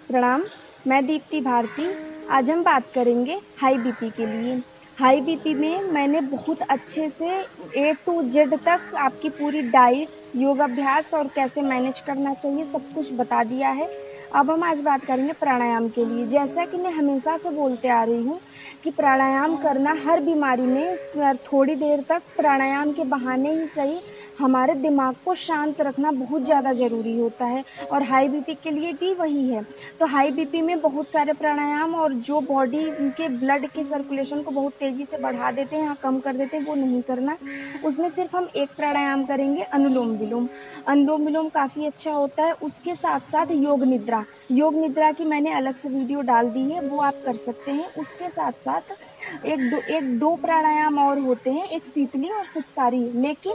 प्रणाम। मैं दीप्ति भारती। आज हम बात करेंगे हाई बीपी के लिए। हाई बीपी में मैंने बहुत अच्छे से ए टू जेड तक आपकी पूरी डाइट, योगाभ्यास और कैसे मैनेज करना चाहिए सब कुछ बता दिया है। अब हम आज बात करेंगे प्राणायाम के लिए। जैसा कि मैं हमेशा से बोलते आ रही हूँ कि प्राणायाम करना हर बीमारी में थोड़ी देर तक प्राणायाम के बहाने ही सही हमारे दिमाग को शांत रखना बहुत ज़्यादा ज़रूरी होता है, और हाई बीपी के लिए भी वही है। तो हाई बीपी में बहुत सारे प्राणायाम और जो बॉडी के ब्लड के सर्कुलेशन को बहुत तेजी से बढ़ा देते हैं या कम कर देते हैं वो नहीं करना। उसमें सिर्फ हम एक प्राणायाम करेंगे, अनुलोम विलोम। अनुलोम विलोम काफ़ी अच्छा होता है। उसके साथ साथ योग निद्रा, योग निद्रा की मैंने अलग से वीडियो डाल दी है, वो आप कर सकते हैं। उसके साथ साथ एक दो प्राणायाम और होते हैं, एक शीतली और सितकारी। लेकिन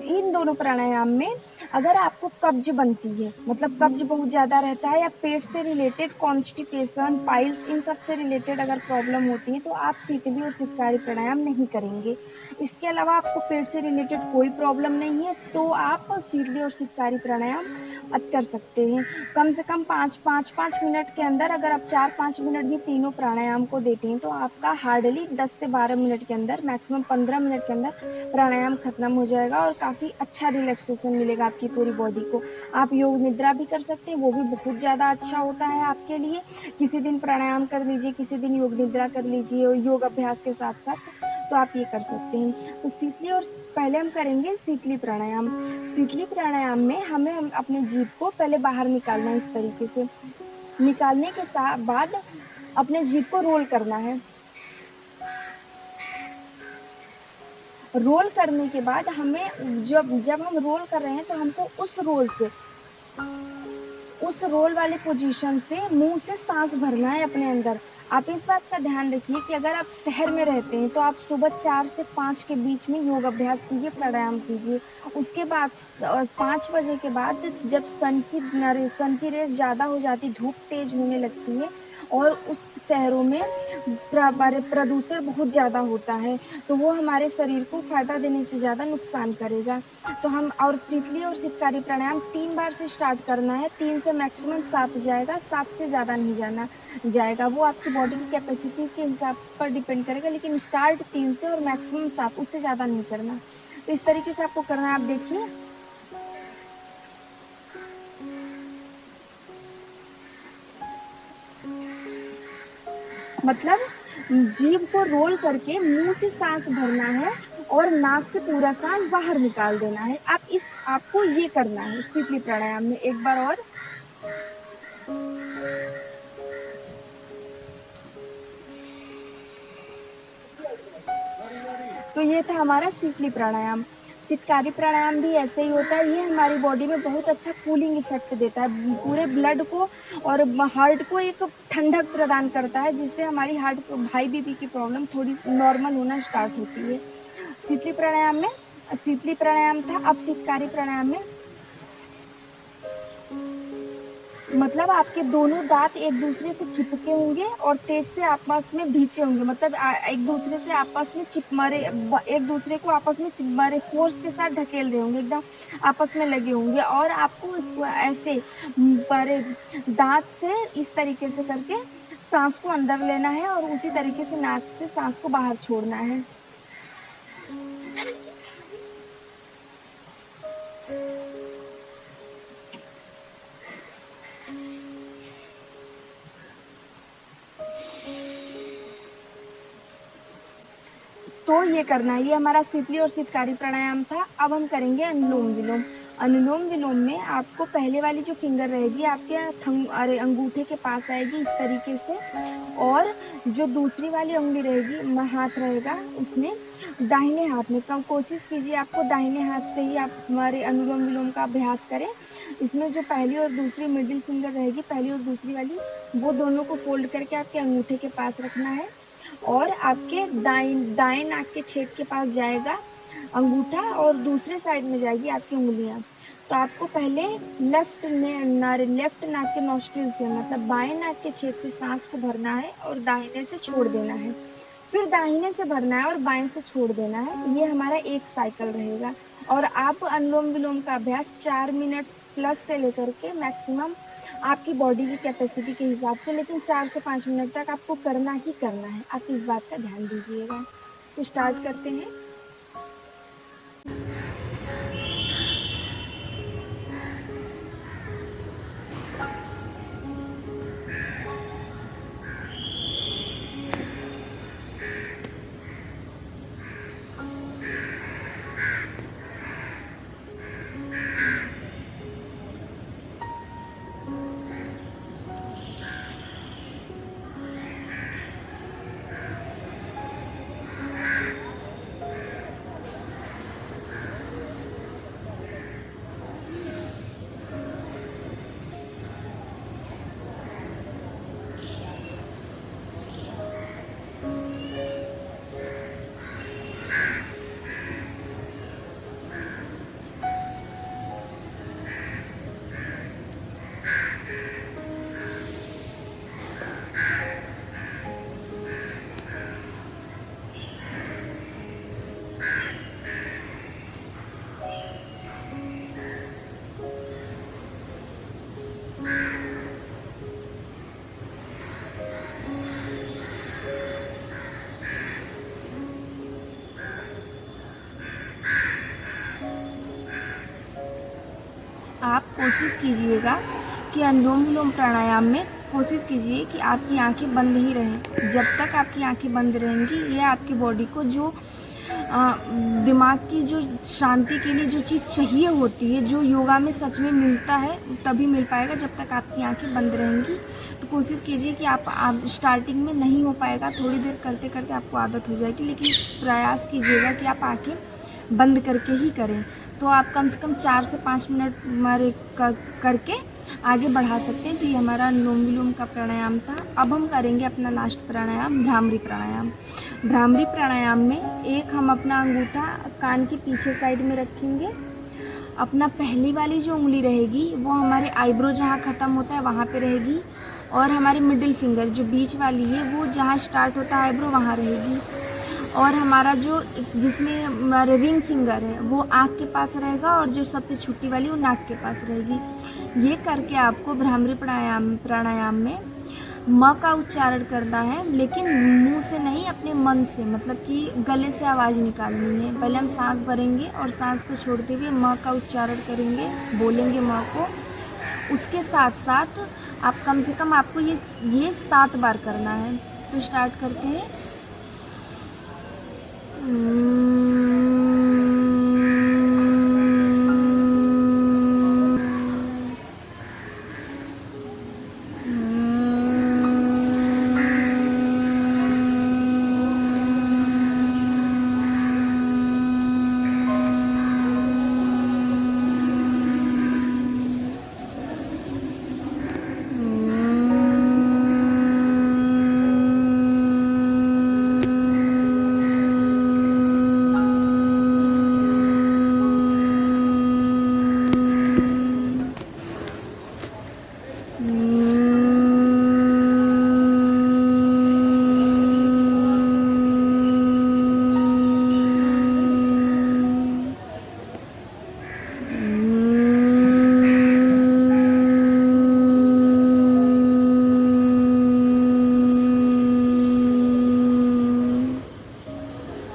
इन दोनों प्राणायाम में अगर आपको कब्ज बनती है, मतलब कब्ज बहुत ज्यादा रहता है, या पेट से रिलेटेड कॉन्स्टिपेशन, पाइल्स, इन सब से रिलेटेड अगर प्रॉब्लम होती है तो आप शीतली और सितकारी प्राणायाम नहीं करेंगे। इसके अलावा आपको पेट से रिलेटेड कोई प्रॉब्लम नहीं है तो आप शीतली और सितकारी प्राणायाम कर सकते हैं। कम से कम पाँच मिनट के अंदर अगर आप 4-5 मिनट भी तीनों प्राणायाम को देते हैं तो आपका हार्डली 10 से 12 मिनट के अंदर, मैक्सिमम 15 मिनट के अंदर प्राणायाम खत्म हो जाएगा और काफ़ी अच्छा रिलैक्सेशन मिलेगा आपकी पूरी बॉडी को। आप योग निद्रा भी कर सकते हैं, वो भी बहुत ज़्यादा अच्छा होता है आपके लिए। किसी दिन प्राणायाम कर लीजिए, किसी दिन योग निद्रा कर लीजिए, और योग अभ्यास के साथ साथ तो आप ये कर सकते हैं। तो शीतली और पहले हम करेंगे शीतली प्राणायाम। शीतली प्राणायाम में हमें अपने जीभ को पहले बाहर निकालना है, इस तरीके से निकालने के साथ बाद अपने जीभ को रोल करना है। रोल करने के बाद हमें जब जब हम रोल कर रहे हैं तो हमको उस रोल वाले पोजीशन से मुंह से सांस भरना है अपने अंदर। आप इस बात का ध्यान रखिए कि अगर आप शहर में रहते हैं तो आप सुबह 4 से 5 के बीच में योग अभ्यास कीजिए, प्राणायाम कीजिए। उसके बाद 5 बजे के बाद जब सन की रेस ज्यादा हो जाती, धूप तेज होने लगती है और उस शहरों में प्रदूषण बहुत ज्यादा होता है, तो वो हमारे शरीर को फायदा देने से ज्यादा नुकसान करेगा। तो हम और शीतली और शीतकारी प्राणायाम 3 बार से स्टार्ट करना है, 3 से मैक्सिमम 7 जाएगा, 7 से ज़्यादा नहीं जाना जाएगा। वो आपकी बॉडी की कैपेसिटी के हिसाब पर डिपेंड करेगा, लेकिन स्टार्ट 3 से और मैक्सिमम 7, उससे ज़्यादा नहीं करना। तो इस तरीके से आपको करना है, आप देखिए। मतलब जीभ को रोल करके मुंह से सांस भरना है और नाक से पूरा सांस बाहर निकाल देना है। आपको ये करना है शीतली प्राणायाम में। एक बार और। तो ये था हमारा शीतली प्राणायाम। शीतकारी प्राणायाम भी ऐसे ही होता है। ये हमारी बॉडी में बहुत अच्छा कूलिंग इफेक्ट देता है, पूरे ब्लड को और हार्ट को एक ठंडक प्रदान करता है, जिससे हमारी हाई बीपी की प्रॉब्लम थोड़ी नॉर्मल होना स्टार्ट होती है। शीतली प्राणायाम में शीतली प्राणायाम था। अब शीतकारी प्राणायाम में मतलब आपके दोनों दांत एक दूसरे से चिपके होंगे और तेज से आपस में भींचे होंगे, मतलब एक दूसरे से आपस में एक दूसरे को आपस में चिपमारे फोर्स के साथ ढकेल रहे होंगे, एकदम आपस में लगे होंगे। और आपको इसको ऐसे बड़े दांत से इस तरीके से करके सांस को अंदर लेना है और उसी तरीके से नाक से सांस को बाहर छोड़ना है। तो ये करना है। ये हमारा शीतली और शीतकारी प्राणायाम था। अब हम करेंगे अनुलोम विलोम। अनुलोम विलोम में आपको पहले वाली जो फिंगर रहेगी आपके अंगूठे के पास आएगी, इस तरीके से। और जो दूसरी वाली उंगली रहेगी, हाथ रहेगा उसमें, दाहिने हाथ में कम कोशिश कीजिए आपको दाहिने हाथ से ही आप हमारे अनुलोम विलोम का अभ्यास करें। इसमें जो पहली और दूसरी मिडिल फिंगर रहेगी, पहली और दूसरी वाली, वो दोनों को फोल्ड करके आपके अंगूठे के पास रखना है और आपके दाएं नाक के छेद के पास जाएगा अंगूठा और दूसरे साइड में जाएगी आपकी उंगलियां। तो आपको पहले लेफ्ट नाक के नॉस्ट्रिल से, मतलब बाएं नाक के छेद से सांस को भरना है और दाहिने से छोड़ देना है। फिर दाहिने से भरना है और बाएं से छोड़ देना है। ये हमारा एक साइकिल रहेगा। और आप अनुलोम विलोम का अभ्यास 4 मिनट प्लस से लेकर के मैक्सिमम आपकी बॉडी की कैपेसिटी के हिसाब से, लेकिन 4 से 5 मिनट तक आपको करना ही करना है। आप इस बात का ध्यान दीजिएगा। तो स्टार्ट करते हैं। आप कोशिश कीजिएगा कि अनुलोम विलोम प्राणायाम में कोशिश कीजिए कि आपकी आंखें बंद ही रहें। जब तक आपकी आंखें बंद रहेंगी, ये आपकी बॉडी को जो दिमाग की जो शांति के लिए जो चीज़ चाहिए होती है, जो योगा में सच में मिलता है, तभी मिल पाएगा। जब तक आपकी आंखें बंद रहेंगी तो कोशिश कीजिए कि आप स्टार्टिंग में नहीं हो पाएगा, थोड़ी देर करते करते आपको आदत हो जाएगी, लेकिन प्रयास कीजिएगा कि आप आंखें बंद करके ही करें। तो आप कम से कम 4 से 5 मिनट हमारे करके आगे बढ़ा सकते हैं। तो ये हमारा अनुलोम विलोम का प्राणायाम था। अब हम करेंगे अपना लास्ट प्राणायाम, भ्रामरी प्राणायाम। भ्रामरी प्राणायाम में एक हम अपना अंगूठा कान के पीछे साइड में रखेंगे। अपना पहली वाली जो उंगली रहेगी वो हमारे आईब्रो जहाँ ख़त्म होता है वहाँ पे रहेगी, और हमारी मिडिल फिंगर जो बीच वाली है वो जहाँ स्टार्ट होता है आईब्रो वहाँ रहेगी, और हमारा जो जिसमें हमारे रिंग फिंगर है वो आँख के पास रहेगा, और जो सबसे छोटी वाली वो नाक के पास रहेगी। ये करके आपको भ्रामरी प्राणायाम में म का उच्चारण करना है, लेकिन मुंह से नहीं, अपने मन से, मतलब कि गले से आवाज़ निकालनी है। पहले हम सांस भरेंगे और सांस को छोड़ते हुए म का उच्चारण करेंगे, बोलेंगे म को। उसके साथ साथ आप कम से कम आपको ये 7 बार करना है। तो स्टार्ट करते हैं।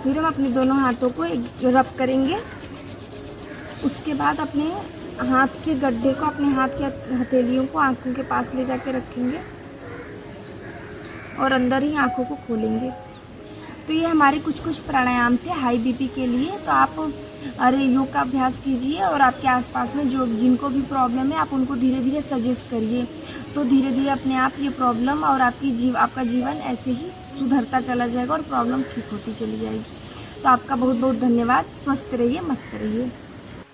फिर हम अपने दोनों हाथों को रब करेंगे। उसके बाद अपने हाथ के गड्ढे को, अपने हाथ के हथेलियों को आँखों के पास ले जाके रखेंगे और अंदर ही आँखों को खोलेंगे। तो ये हमारे कुछ प्राणायाम थे हाई बीपी के लिए। तो आप योग का अभ्यास कीजिए, और आपके आसपास में जिनको भी प्रॉब्लम है आप उनको धीरे धीरे सजेस्ट करिए। तो धीरे धीरे अपने आप ये प्रॉब्लम और आपका जीवन ऐसे ही सुधरता चला जाएगा और प्रॉब्लम ठीक होती चली जाएगी। तो आपका बहुत बहुत धन्यवाद। स्वस्थ रहिए, मस्त रहिए।